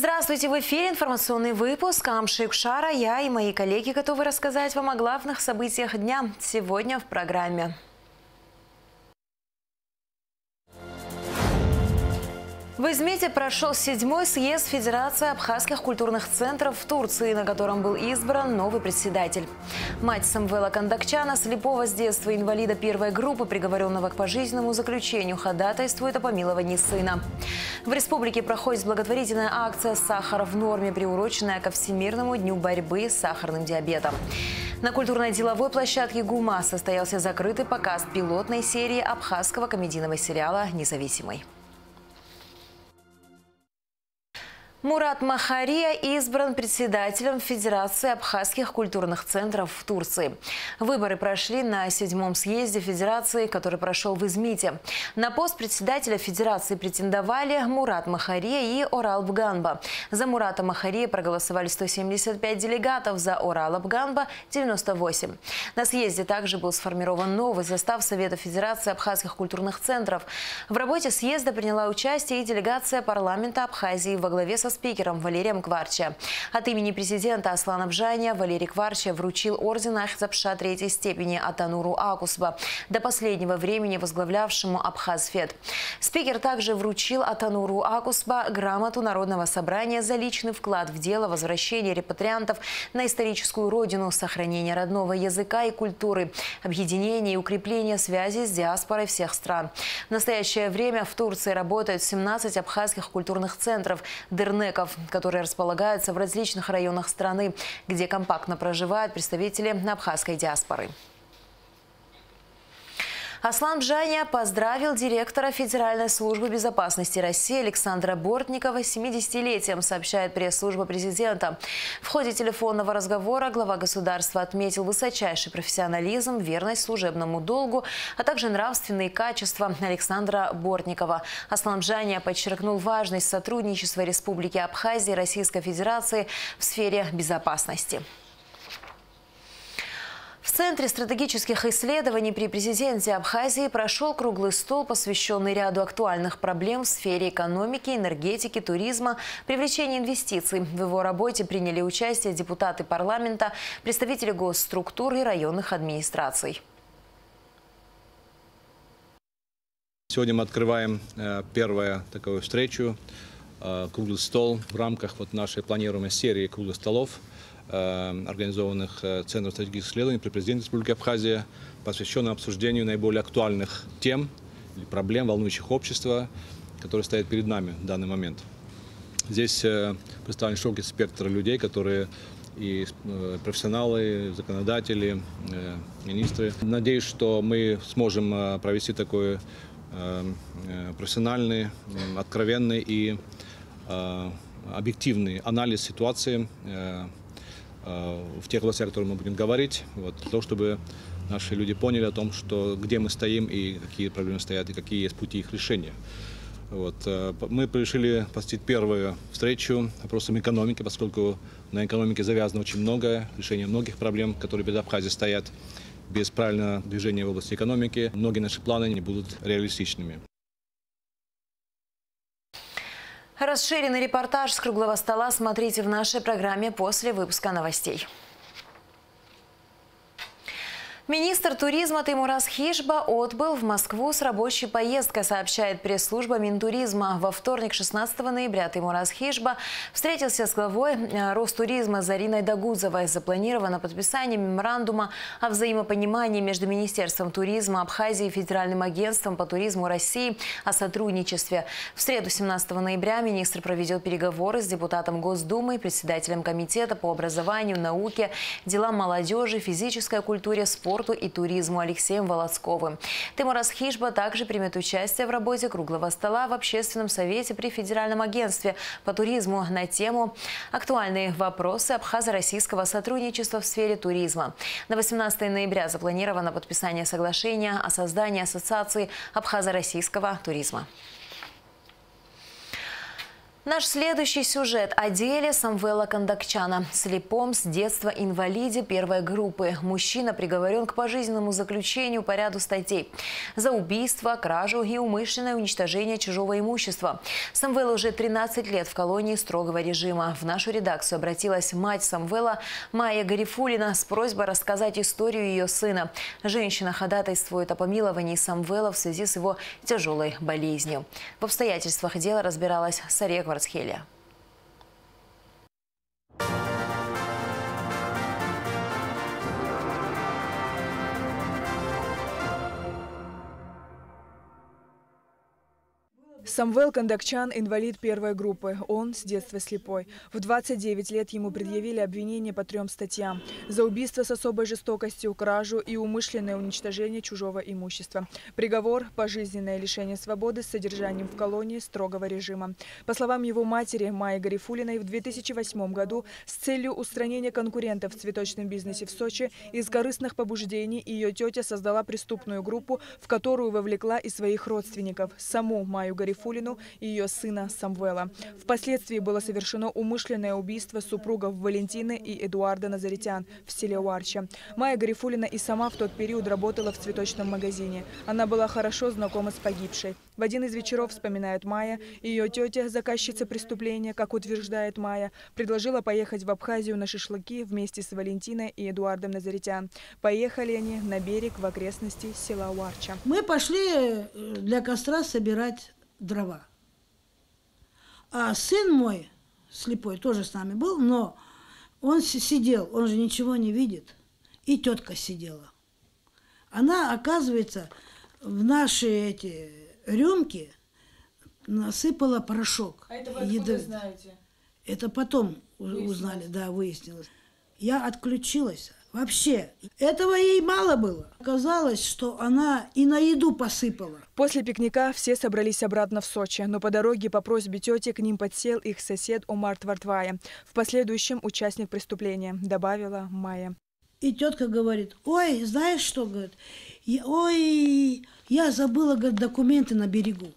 Здравствуйте! В эфире информационный выпуск. Амшик Шара. Я и мои коллеги готовы рассказать вам о главных событиях дня сегодня в программе. В Измите прошел 7-й съезд Федерации абхазских культурных центров в Турции, на котором был избран новый председатель. Мать Самвела Кандакчана, слепого с детства инвалида первой группы, приговоренного к пожизненному заключению, ходатайствует о помиловании сына. В республике проходит благотворительная акция «Сахар в норме», приуроченная ко Всемирному дню борьбы с сахарным диабетом. На культурно-деловой площадке ГУМА состоялся закрытый показ пилотной серии абхазского комедийного сериала «Независимый». Мурат Махария избран председателем Федерации абхазских культурных центров в Турции. Выборы прошли на 7-м съезде Федерации, который прошел в Измите. На пост председателя Федерации претендовали Мурат Махария и Орал Бганба. За Мурата Махария проголосовали 175 делегатов, за Орала Бганба – 98. На съезде также был сформирован новый состав Совета Федерации абхазских культурных центров. В работе съезда приняла участие и делегация парламента Абхазии во главе со спикером Валерием Кварча. От имени президента Аслана Бжания Валерий Кварча вручил орден Ахзапша 3-й степени Атануру Акусба, до последнего времени возглавлявшему Абхазфед. Спикер также вручил Атануру Акусба грамоту Народного собрания за личный вклад в дело возвращения репатриантов на историческую родину, сохранения родного языка и культуры, объединения и укрепления связи с диаспорой всех стран. В настоящее время в Турции работают 17 абхазских культурных центров «Дернеков», которые располагаются в различных районах страны, где компактно проживают представители абхазской диаспоры. Аслан Бжания поздравил директора Федеральной службы безопасности России Александра Бортникова с 70-летием, сообщает пресс-служба президента. В ходе телефонного разговора глава государства отметил высочайший профессионализм, верность служебному долгу, а также нравственные качества Александра Бортникова. Аслан Бжания подчеркнул важность сотрудничества Республики Абхазия и Российской Федерации в сфере безопасности. В Центре стратегических исследований при президенте Абхазии прошел круглый стол, посвященный ряду актуальных проблем в сфере экономики, энергетики, туризма, привлечения инвестиций. В его работе приняли участие депутаты парламента, представители госструктур и районных администраций. Сегодня мы открываем первую такую встречу, круглый стол в рамках нашей планируемой серии круглых столов, организованных Центром стратегических исследований при президенте Республики Абхазия, посвященным обсуждению наиболее актуальных тем или проблем, волнующих общество, которые стоят перед нами в данный момент. Здесь представлен широкий спектр людей, которые и профессионалы, и законодатели, министры. Надеюсь, что мы сможем провести такой профессиональный, откровенный и объективный анализ ситуации в тех областях, о которых мы будем говорить, для того, чтобы наши люди поняли о том, где мы стоим и какие проблемы стоят, и какие есть пути их решения. Мы решили посетить первую встречу вопросом экономики, поскольку на экономике завязано очень многое, решение многих проблем, которые перед Абхазией стоят. Без правильного движения в области экономики многие наши планы не будут реалистичными. Расширенный репортаж с круглого стола смотрите в нашей программе после выпуска новостей. Министр туризма Теймураз Хишба отбыл в Москву с рабочей поездкой, сообщает пресс-служба Минтуризма. Во вторник, 16 ноября, Теймураз Хишба встретился с главой Ростуризма Зариной Дагузовой. Запланировано подписание меморандума о взаимопонимании между Министерством туризма Абхазии и Федеральным агентством по туризму России о сотрудничестве. В среду, 17 ноября, министр проведет переговоры с депутатом Госдумы, председателем комитета по образованию, науке, делам молодежи, физической культуре, спорту и туризму Алексеем Волоцковым. Теймураз Хишба также примет участие в работе круглого стола в Общественном совете при Федеральном агентстве по туризму на тему «Актуальные вопросы абхазо-российского сотрудничества в сфере туризма». На 18 ноября запланировано подписание соглашения о создании Ассоциации абхазо-российского туризма. Наш следующий сюжет о деле Самвела Кондакчана. Слепом с детства инвалиде первой группы. Мужчина приговорен к пожизненному заключению по ряду статей. За убийство, кражу и умышленное уничтожение чужого имущества. Самвел уже 13 лет в колонии строгого режима. В нашу редакцию обратилась мать Самвела Майя Гарифуллина с просьбой рассказать историю ее сына. Женщина ходатайствует о помиловании Самвела в связи с его тяжелой болезнью. В обстоятельствах дела разбиралась Сария Кварцхелия. Самвел Кондакчан – инвалид первой группы. Он с детства слепой. В 29 лет ему предъявили обвинение по 3 статьям. За убийство с особой жестокостью, кражу и умышленное уничтожение чужого имущества. Приговор – пожизненное лишение свободы с содержанием в колонии строгого режима. По словам его матери Майи Гарифуллиной, в 2008 году с целью устранения конкурентов в цветочном бизнесе в Сочи из корыстных побуждений ее тетя создала преступную группу, в которую вовлекла и своих родственников – саму Майю Гарифуллину и ее сына Самвела. Впоследствии было совершено умышленное убийство супругов Валентины и Эдуарда Назаритян в селе Уарча. Майя Гарифуллина и сама в тот период работала в цветочном магазине. Она была хорошо знакома с погибшей. В один из вечеров, вспоминает Майя, ее тетя, заказчица преступления, как утверждает Майя, предложила поехать в Абхазию на шашлыки вместе с Валентиной и Эдуардом Назаритян. Поехали они на берег в окрестности села Уарча. Мы пошли для костра собирать дрова. А сын мой, слепой, тоже с нами был, но он сидел, он же ничего не видит. И тетка сидела. Она, оказывается, в наши эти рюмки насыпала порошок. А это вы откуда знаете? Это потом узнали, да, выяснилось. Я отключилась. Вообще, этого ей мало было. Оказалось, что она и на еду посыпала. После пикника все собрались обратно в Сочи, но по дороге по просьбе тети к ним подсел их сосед Омар Твартвая. В последующем участник преступления, добавила Майя. И тетка говорит: ой, знаешь что, говорит, ой, я забыла, говорит, документы на берегу.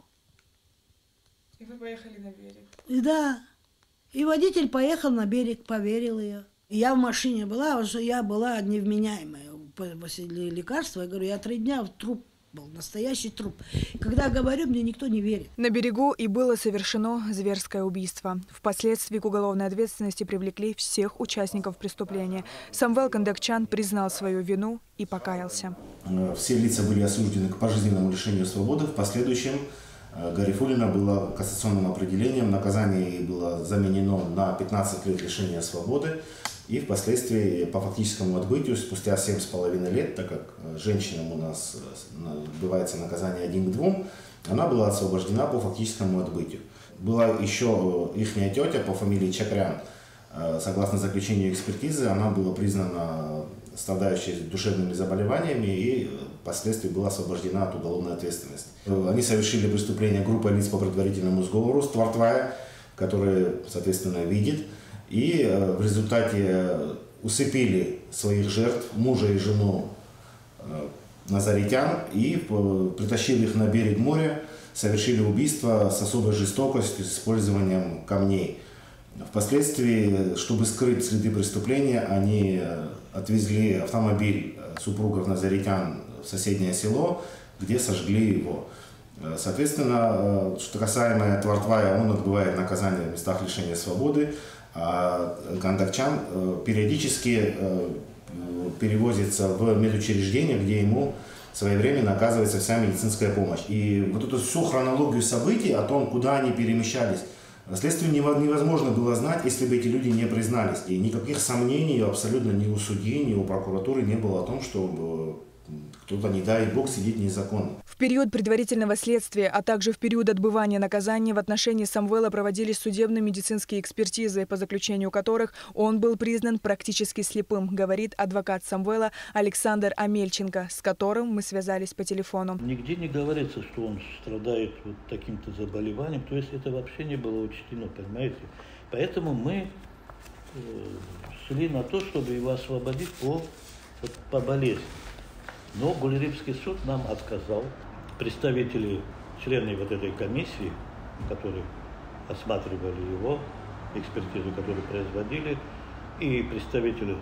И вы поехали на берег? Да. И водитель поехал на берег, поверил ее. Я в машине была, потому что я была невменяемая после лекарства. Я говорю, я 3 дня в труп был, настоящий труп. Когда говорю, мне никто не верит. На берегу и было совершено зверское убийство. Впоследствии к уголовной ответственности привлекли всех участников преступления. Самвел Кондакчан признал свою вину и покаялся. Все лица были осуждены к пожизненному лишению свободы. В последующем Гарифуллина была кассационным определением. Наказание ей было заменено на 15 лет лишения свободы. И впоследствии по фактическому отбытию, спустя 7,5 лет, так как женщинам у нас отбывается наказание 1 к 2, она была освобождена по фактическому отбытию. Была еще их тетя по фамилии Чакрян. Согласно заключению экспертизы, она была признана страдающей душевными заболеваниями и впоследствии была освобождена от уголовной ответственности. Они совершили преступление группой лиц по предварительному сговору с Твартвая, который, соответственно, видит. И в результате усыпили своих жертв, мужа и жену Назаритян, и притащили их на берег моря, совершили убийство с особой жестокостью, с использованием камней. Впоследствии, чтобы скрыть следы преступления, они отвезли автомобиль супругов Назаритян в соседнее село, где сожгли его. Соответственно, что касаемо Твартвая, он отбывает наказание в местах лишения свободы, а Кондакчан периодически перевозится в медучреждение, где ему своевременно оказывается вся медицинская помощь. И вот эту всю хронологию событий о том, куда они перемещались, следствию невозможно было знать, если бы эти люди не признались. И никаких сомнений абсолютно ни у судьи, ни у прокуратуры не было о том, что кто-то, не дай бог, сидит незаконно. В период предварительного следствия, а также в период отбывания наказания в отношении Самвела проводились судебно-медицинские экспертизы, по заключению которых он был признан практически слепым, говорит адвокат Самвела Александр Амельченко, с которым мы связались по телефону. Нигде не говорится, что он страдает вот таким-то заболеванием, то есть это вообще не было учтено, понимаете? Поэтому мы шли на то, чтобы его освободить по болезни. Но Гулерибский суд нам отказал. Представители, члены вот этой комиссии, которые осматривали его, экспертизу, которую производили, и представители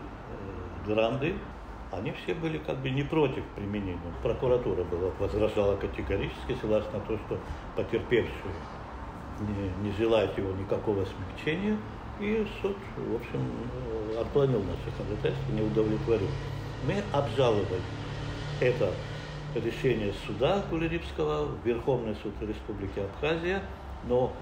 Гранды, они все были как бы не против применения. Прокуратура возражала категорически, ссылаясь на то, что потерпевший не желает его никакого смягчения, и суд, в общем, отклонил наше ходатайство, не удовлетворил. Мы обжаловали это решение суда Гулерибского в Верховный суд Республики Абхазия, но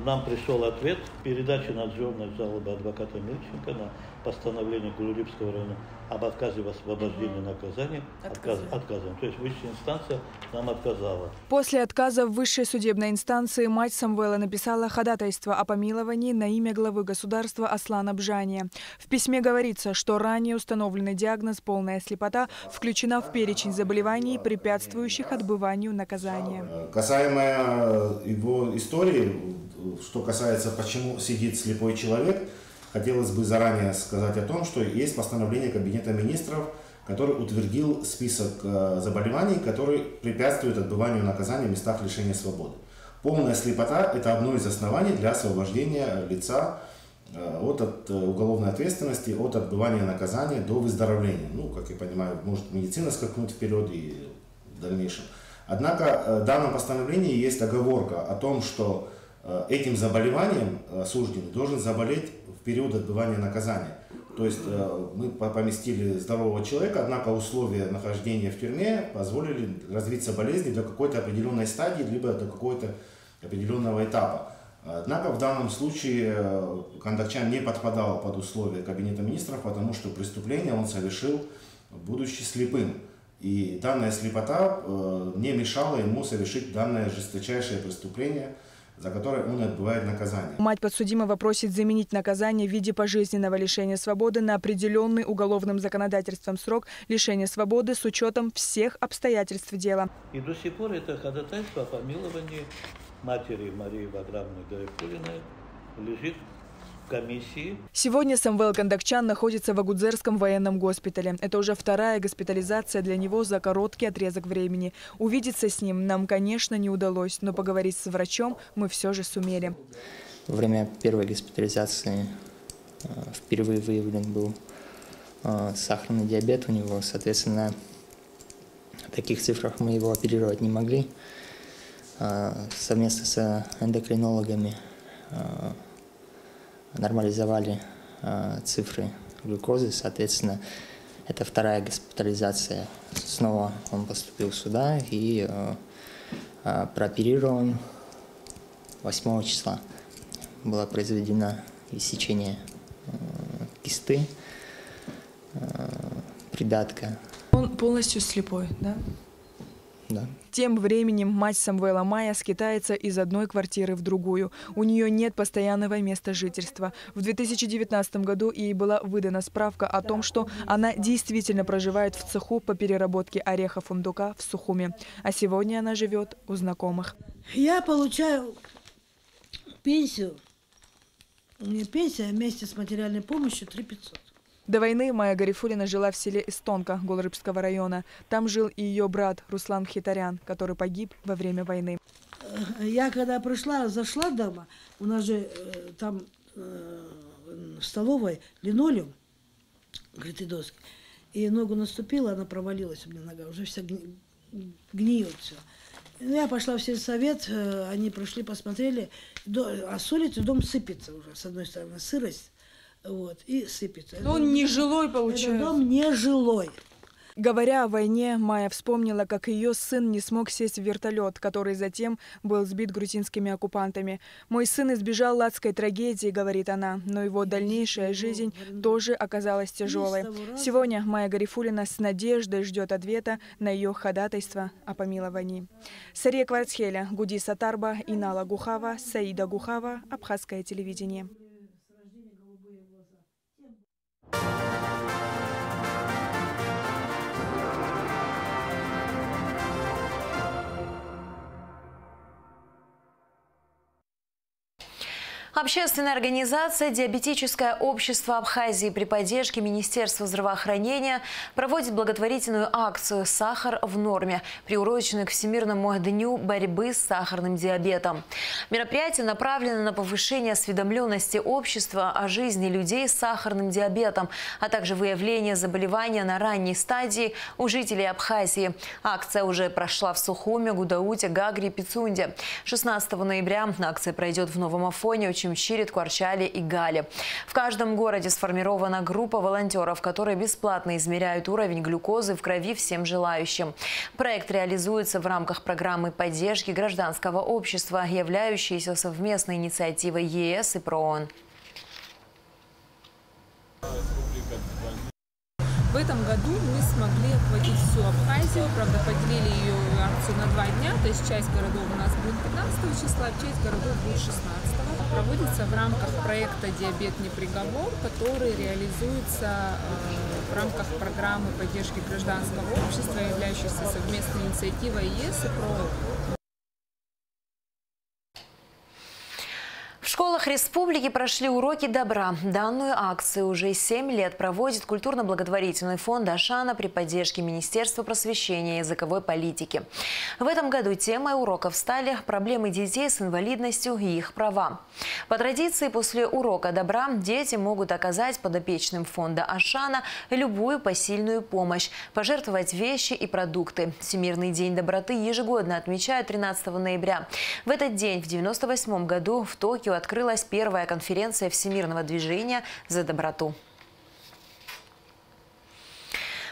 нам пришел ответ передачи надзорной жалобы адвоката Мильченко на постановление Гулерибского района об отказе в освобождении наказания отказом. То есть высшая инстанция нам отказала. После отказа в высшей судебной инстанции мать Самвела написала ходатайство о помиловании на имя главы государства Аслана Бжания. В письме говорится, что ранее установленный диагноз «полная слепота» включена в перечень заболеваний, препятствующих отбыванию наказания. Касаемо его истории, что касается, почему сидит слепой человек, хотелось бы заранее сказать о том, что есть постановление Кабинета министров, который утвердил список заболеваний, которые препятствуют отбыванию наказания в местах лишения свободы. Полная слепота – это одно из оснований для освобождения лица от уголовной ответственности, от отбывания наказания до выздоровления. Ну, как я понимаю, может медицина скакнуть вперед и в дальнейшем. Однако в данном постановлении есть оговорка о том, что этим заболеванием осужденный должен заболеть в период отбывания наказания. То есть мы поместили здорового человека, однако условия нахождения в тюрьме позволили развиться болезни до какой-то определенной стадии, либо до какого-то определенного этапа. Однако в данном случае Кандакчан не подпадал под условия Кабинета министров, потому что преступление он совершил, будучи слепым. И данная слепота не мешала ему совершить данное жесточайшее преступление, за которое он отбывает наказание. Мать подсудимого просит заменить наказание в виде пожизненного лишения свободы на определенный уголовным законодательством срок лишения свободы с учетом всех обстоятельств дела. И до сих пор это ходатайство о помиловании матери Марии Ваграмовны Гарифуллиной лежит в комиссии. Сегодня Самвел Кандакчан находится в Агудзерском военном госпитале. Это уже вторая госпитализация для него за короткий отрезок времени. Увидеться с ним нам, конечно, не удалось, но поговорить с врачом мы все же сумели. Во время первой госпитализации впервые выявлен был сахарный диабет у него. Соответственно, в таких цифрах мы его оперировать не могли. Совместно с эндокринологами нормализовали цифры глюкозы, соответственно, это вторая госпитализация. Снова он поступил сюда и прооперирован 8 числа. Было произведено иссечение кисты, придатка. Он полностью слепой, да? Да. Тем временем мать Самвела Майя скитается из одной квартиры в другую. У нее нет постоянного места жительства. В 2019 году ей была выдана справка о том, что она действительно проживает в цеху по переработке ореха фундука в Сухуми. А сегодня она живет у знакомых. Я получаю пенсию. У меня пенсия вместе с материальной помощью 3500. До войны Майя Гарифуллина жила в селе Истонка Гулерибского района. Там жил и ее брат Руслан Хитарян, который погиб во время войны. Я когда пришла, зашла дома, у нас же там в столовой линолеум, крытые доски, и ногу наступила, она провалилась у меня нога, уже вся гниет все. Я пошла в сельсовет, они пришли, посмотрели, а с улицы дом сыпется уже, с одной стороны сырость. Вот, и сыпется. Он не жилой, получается. Это дом не жилой. Говоря о войне, Майя вспомнила, как ее сын не смог сесть в вертолет, который затем был сбит грузинскими оккупантами. «Мой сын избежал адской трагедии», — говорит она, но его дальнейшая жизнь тоже оказалась тяжелой. Сегодня Майя Гарифуллина с надеждой ждет ответа на ее ходатайство о помиловании. Сария Кварцхеля, Гуди Сатарба, Инала Гухава, Саида Гухава, Абхазское телевидение. Общественная организация «Диабетическое общество Абхазии» при поддержке Министерства здравоохранения проводит благотворительную акцию «Сахар в норме», приуроченную к Всемирному дню борьбы с сахарным диабетом. Мероприятие направлено на повышение осведомленности общества о жизни людей с сахарным диабетом, а также выявление заболевания на ранней стадии у жителей Абхазии. Акция уже прошла в Сухуме, Гудауте, Гагре и Пицунде. 16 ноября акция пройдет в Новом Афоне, Чимчире, Ткварчале и Гале. В каждом городе сформирована группа волонтеров, которые бесплатно измеряют уровень глюкозы в крови всем желающим. Проект реализуется в рамках программы поддержки гражданского общества, являющейся совместной инициативой ЕС и ПРООН. В этом году мы смогли охватить всю Абхазию, правда, поделили ее акцию на 2 дня, то есть часть городов у нас будет 15 числа, часть городов будет 16. Проводится в рамках проекта «Диабет не приговор», который реализуется в рамках программы поддержки гражданского общества, являющейся совместной инициативой ЕС и ПРООН. В школах республики прошли уроки добра. Данную акцию уже 7 лет проводит культурно-благотворительный фонд «Ашана» при поддержке Министерства просвещения и языковой политики. В этом году темой уроков стали проблемы детей с инвалидностью и их права. По традиции, после урока добра дети могут оказать подопечным фонда «Ашана» любую посильную помощь, пожертвовать вещи и продукты. Всемирный день доброты ежегодно отмечают 13 ноября. В этот день, в 1998 году, в Токио открылась первая конференция Всемирного движения за доброту.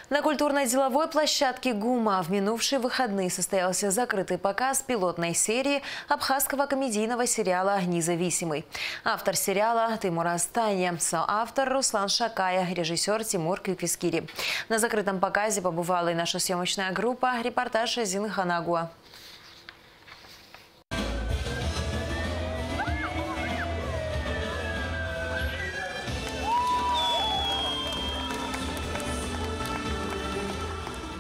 На культурно-деловой площадке ГУМа в минувшие выходные состоялся закрытый показ пилотной серии абхазского комедийного сериала «Независимый». Автор сериала Теймур Астанья, соавтор Руслан Шакая, режиссер Тимур Квиквискири. На закрытом показе побывала и наша съемочная группа. Репортаж Зины Ханагуа.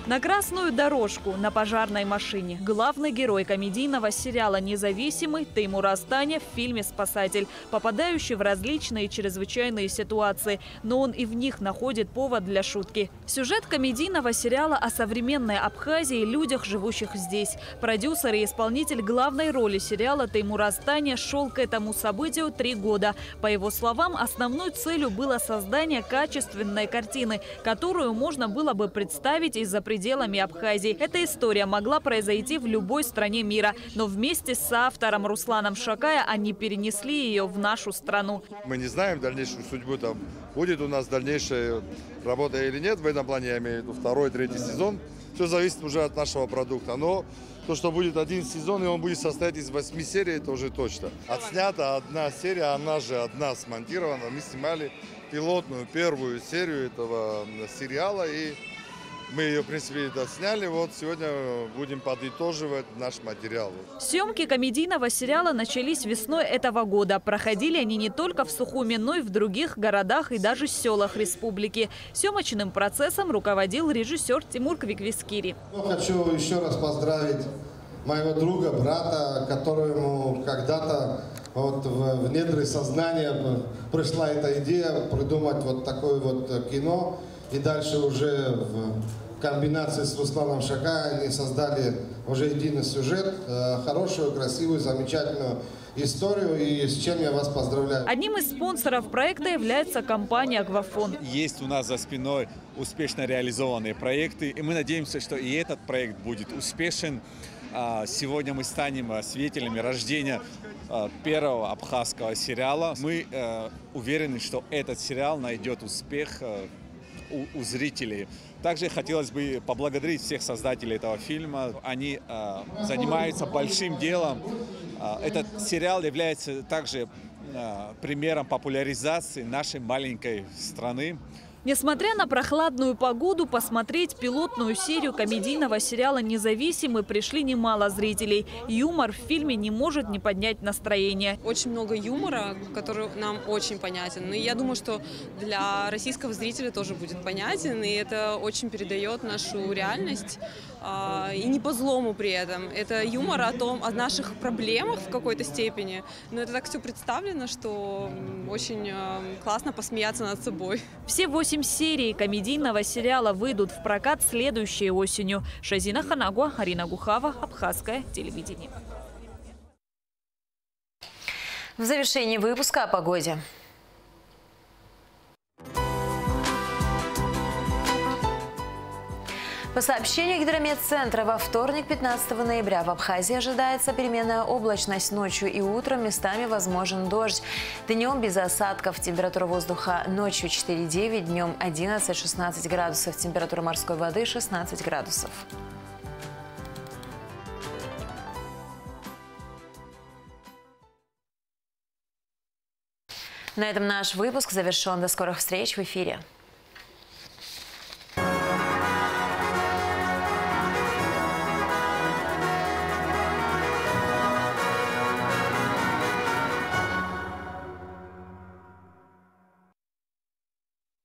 На красную дорожку на пожарной машине главный герой комедийного сериала «Независимый» Теймур Астанья в фильме «Спасатель», попадающий в различные чрезвычайные ситуации, но он и в них находит повод для шутки. Сюжет комедийного сериала о современной Абхазии и людях, живущих здесь. Продюсер и исполнитель главной роли сериала Теймур Астанья шел к этому событию 3 года. По его словам, основной целью было создание качественной картины, которую можно было бы представить из-за пределами Абхазии. Эта история могла произойти в любой стране мира, но вместе с соавтором Русланом Шакая они перенесли ее в нашу страну. Мы не знаем дальнейшую судьбу, там будет у нас дальнейшая работа или нет, в этом плане я имею в виду 2-й, 3-й сезон. Все зависит уже от нашего продукта, но то, что будет 1 сезон и он будет состоять из 8 серий, это уже точно. Отснята 1 серия, она же одна смонтирована. Мы снимали пилотную 1-ю серию этого сериала и мы ее, в принципе, досняли. Вот сегодня будем подытоживать наш материал. Съемки комедийного сериала начались весной этого года. Проходили они не только в Сухуме, но и в других городах и даже селах республики. Съемочным процессом руководил режиссер Тимур Квиквискири. Хочу еще раз поздравить моего друга, брата, которому когда-то вот в недры сознания пришла эта идея придумать вот такое вот кино. И дальше уже в комбинации с Русланом Шакаем они создали уже единый сюжет, хорошую, красивую, замечательную историю, и с чем я вас поздравляю. Одним из спонсоров проекта является компания «Аквафон». Есть у нас за спиной успешно реализованные проекты, и мы надеемся, что и этот проект будет успешен. Сегодня мы станем свидетелями рождения первого абхазского сериала. Мы уверены, что этот сериал найдет успех у зрителей. Также хотелось бы поблагодарить всех создателей этого фильма. Они занимаются большим делом. Этот сериал является также примером популяризации нашей маленькой страны. Несмотря на прохладную погоду, посмотреть пилотную серию комедийного сериала «Независимый» пришли немало зрителей. Юмор в фильме не может не поднять настроение. Очень много юмора, который нам очень понятен. И я думаю, что для российского зрителя тоже будет понятен. И это очень передает нашу реальность. и не по злому при этом. Это юмор о наших проблемах в какой-то степени, но это так все представлено, что очень классно посмеяться над собой. Все 8 серий комедийного сериала выйдут в прокат следующей осенью. Шазина Ханагуа, Арина Гухава, Абхазское телевидение. В завершении выпуска о погоде. По сообщению Гидрометцентра, во вторник, 15 ноября, в Абхазии ожидается переменная облачность. Ночью и утром местами возможен дождь. Днем без осадков. Температура воздуха ночью 4-9, днем 11-16 градусов. Температура морской воды 16 градусов. На этом наш выпуск завершен. До скорых встреч в эфире.